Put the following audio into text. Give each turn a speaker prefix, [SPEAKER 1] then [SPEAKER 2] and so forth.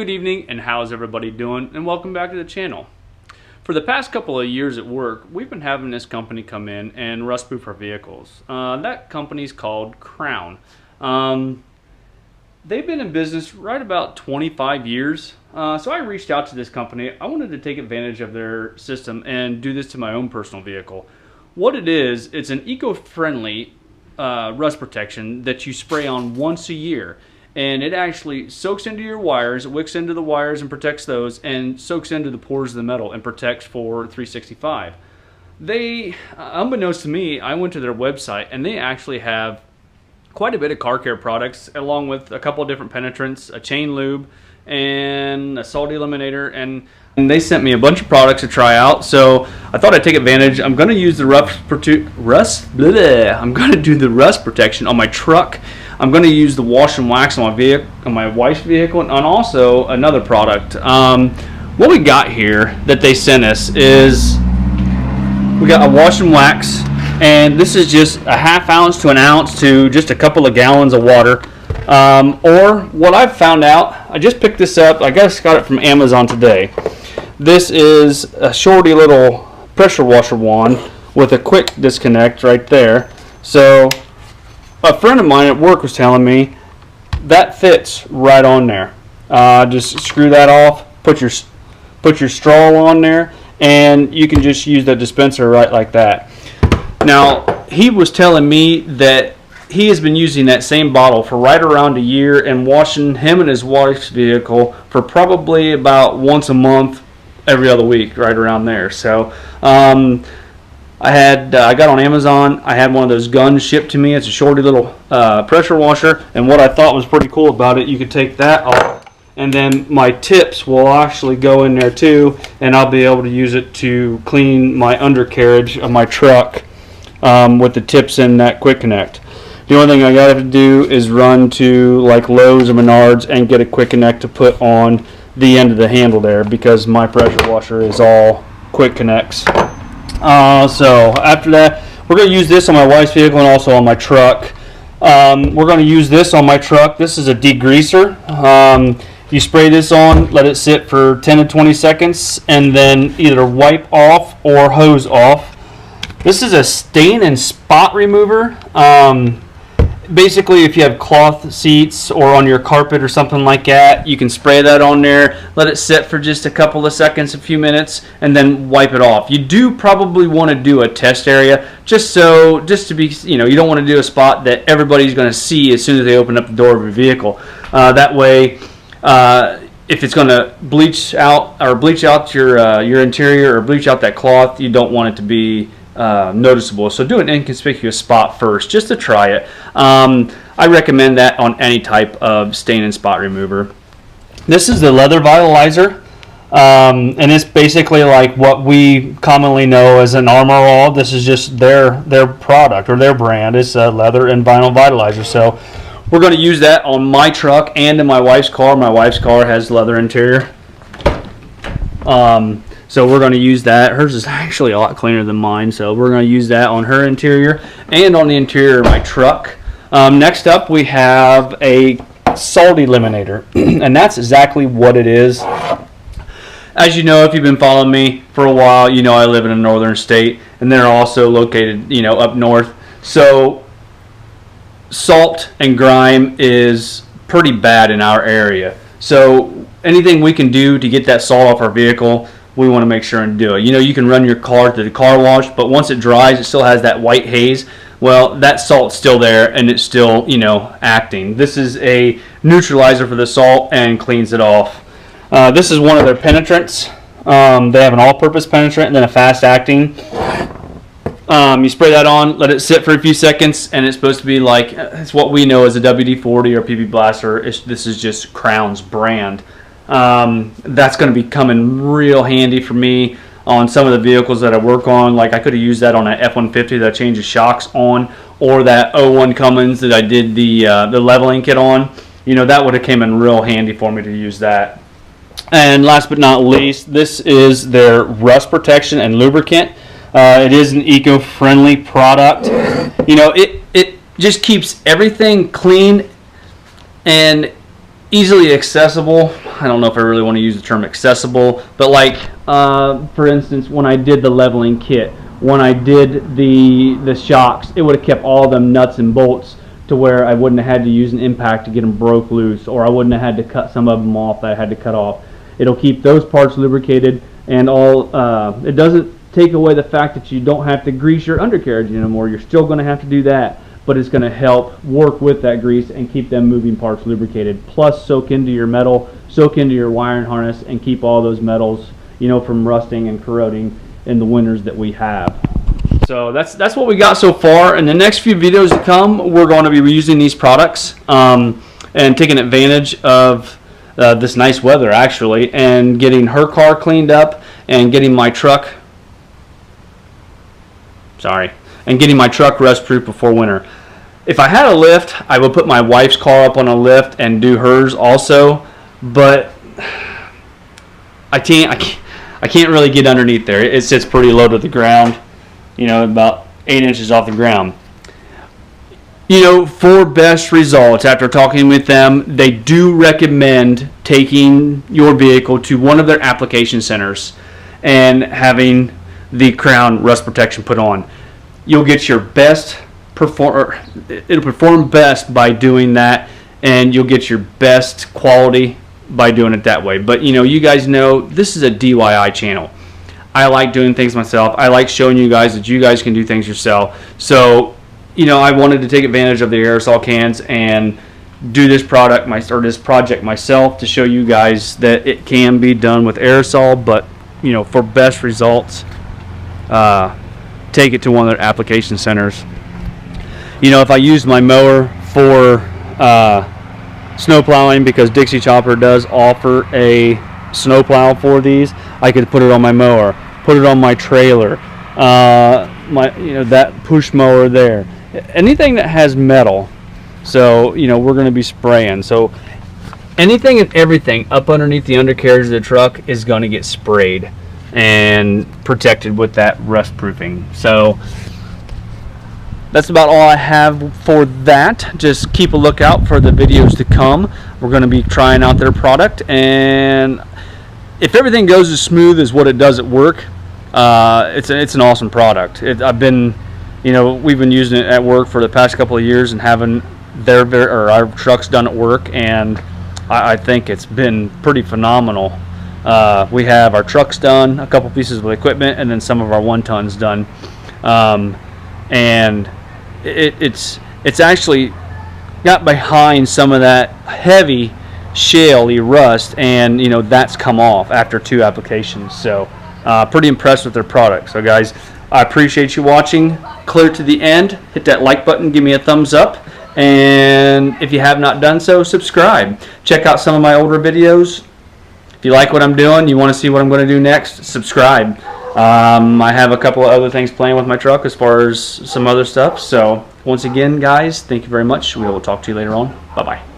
[SPEAKER 1] Good evening, and how's everybody doing? And welcome back to the channel. For the past couple of years at work, we've been having this company come in and rust proof our vehicles. That company's called Krown. They've been in business right about 25 years. So I reached out to this company. I wanted to take advantage of their system and do this to my own personal vehicle. What it is, it's an eco-friendly rust protection that you spray on once a year. And it actually soaks into your wires, it wicks into the wires and protects those, and soaks into the pores of the metal and protects for 365. They, unbeknownst to me, I went to their website and they actually have quite a bit of car care products along with a couple of different penetrants, a chain lube, and a salt eliminator, and they sent me a bunch of products to try out. So I thought I'd take advantage. I'm going to use the I'm going to do the rust protection on my truck. I'm going to use the wash and wax on my vehicle, on my wife's vehicle, and also another product. What we got here that they sent us is we got a wash and wax, and this is just a ½ ounce to an ounce to just a couple of gallons of water. Or what I've found out, I just picked this up. I just got it from Amazon today. This is a shorty little pressure washer wand with a quick disconnect right there. So a friend of mine at work was telling me that fits right on there. Just screw that off, put your straw on there, and you can just use the dispenser right like that. Now, he was telling me that he has been using that same bottle for right around a year and washing him and his wife's vehicle for probably about once a month, every other week, right around there. So I got on Amazon. I had one of those guns shipped to me. It's a shorty little pressure washer, and what I thought was pretty cool about it, you could take that off, and then my tips will actually go in there too, and I'll be able to use it to clean my undercarriage of my truck with the tips in that quick connect. The only thing I got to do is run to like Lowe's or Menards and get a quick connect to put on the end of the handle there, because my pressure washer is all quick connects. So after that, we're going to use this on my wife's vehicle and also on my truck. We're going to use this on my truck. This is a degreaser. You spray this on, let it sit for 10 to 20 seconds, and then either wipe off or hose off. This is a stain and spot remover. Basically, if you have cloth seats or on your carpet or something like that, you can spray that on there, let it sit for just a couple of seconds, a few minutes, and then wipe it off. You do probably want to do a test area just to be, you don't want to do a spot that everybody's going to see as soon as they open up the door of your vehicle. That way, if it's going to bleach out your interior or bleach out that cloth, you don't want it to be noticeable. So do an inconspicuous spot first just to try it. I recommend that on any type of stain and spot remover. This is the leather vitalizer, and it's basically like what we commonly know as an Armor All. This is just their product or their brand. It's a leather and vinyl vitalizer. So we're going to use that on my truck and in my wife's car. My wife's car has leather interior. So we're going to use that. Hers is actually a lot cleaner than mine, so we're going to use that on her interior and on the interior of my truck. Next up, we have a salt eliminator, and that's exactly what it is. As you know, if you've been following me for a while, you know I live in a northern state, and they're also located, up north. So salt and grime is pretty bad in our area. So anything we can do to get that salt off our vehicle, we want to make sure and do it. You can run your car to the car wash, but once it dries, it still has that white haze. Well, that salt's still there, and it's still, acting. This is a neutralizer for the salt and cleans it off. This is one of their penetrants. They have an all-purpose penetrant and then a fast-acting. You spray that on, let it sit for a few seconds, and it's supposed to be like, it's what we know as a WD-40 or PP Blaster. This is just Krown's brand. That's going to be coming real handy for me on some of the vehicles that I work on. Like I could have used that on an F-150 that I changed the shocks on, or that 01 Cummins that I did the leveling kit on. That would have came in real handy for me to use that. And last but not least, this is their rust protection and lubricant. It is an eco-friendly product. It just keeps everything clean, and easily accessible. I don't know if I really want to use the term accessible, but like for instance, when I did the leveling kit, when I did the shocks, it would have kept all them nuts and bolts to where I wouldn't have had to use an impact to get them broke loose, or I wouldn't have had to cut some of them off that I had to cut off. It'll keep those parts lubricated, and all. It doesn't take away the fact that you don't have to grease your undercarriage anymore. You're still going to have to do that, but it's going to help work with that grease and keep them moving parts lubricated. Plus, soak into your metal, soak into your wiring harness, and keep all those metals, you know, from rusting and corroding in the winters that we have. So that's what we got so far. In the next few videos to come, we're going to be using these products and taking advantage of this nice weather, actually, and getting her car cleaned up and getting my truck rust proof before winter. If I had a lift, I would put my wife's car up on a lift and do hers also, but I can't really get underneath there. It sits pretty low to the ground, you know, about 8 inches off the ground. You know, for best results, after talking with them, they do recommend taking your vehicle to one of their application centers and having the Krown rust protection put on. You'll get your best it'll perform best by doing that, and you'll get your best quality by doing it that way. But you know, you guys know this is a DIY channel. I like doing things myself. I like showing you guys that you guys can do things yourself. So, you know, I wanted to take advantage of the aerosol cans and do this project myself to show you guys that it can be done with aerosol. But you know, for best results, take it to one of their application centers. You know, if I use my mower for snow plowing, because Dixie Chopper does offer a snow plow for these, I could put it on my mower, put it on my trailer, that push mower there, anything that has metal. So you know, we're going to be spraying, so anything and everything up underneath the undercarriage of the truck is going to get sprayed and protected with that rust proofing. So that's about all I have for that. Just keep a lookout for the videos to come. We're going to be trying out their product, and if everything goes as smooth as what it does at work, it's an awesome product. We've been using it at work for the past couple of years and having our trucks done at work, and I think it's been pretty phenomenal. We have our trucks done, a couple pieces of equipment, and then some of our 1-tons done, and it's actually got behind some of that heavy shaley rust, and you know, that's come off after 2 applications. So pretty impressed with their product. So guys, I appreciate you watching clear to the end. Hit that like button, give me a thumbs up, and if you have not done so, subscribe. Check out some of my older videos. If you like what I'm doing, you want to see what I'm going to do next, subscribe. I have a couple of other things playing with my truck as far as some other stuff. So once again, guys, thank you very much. We will talk to you later on. Bye-bye.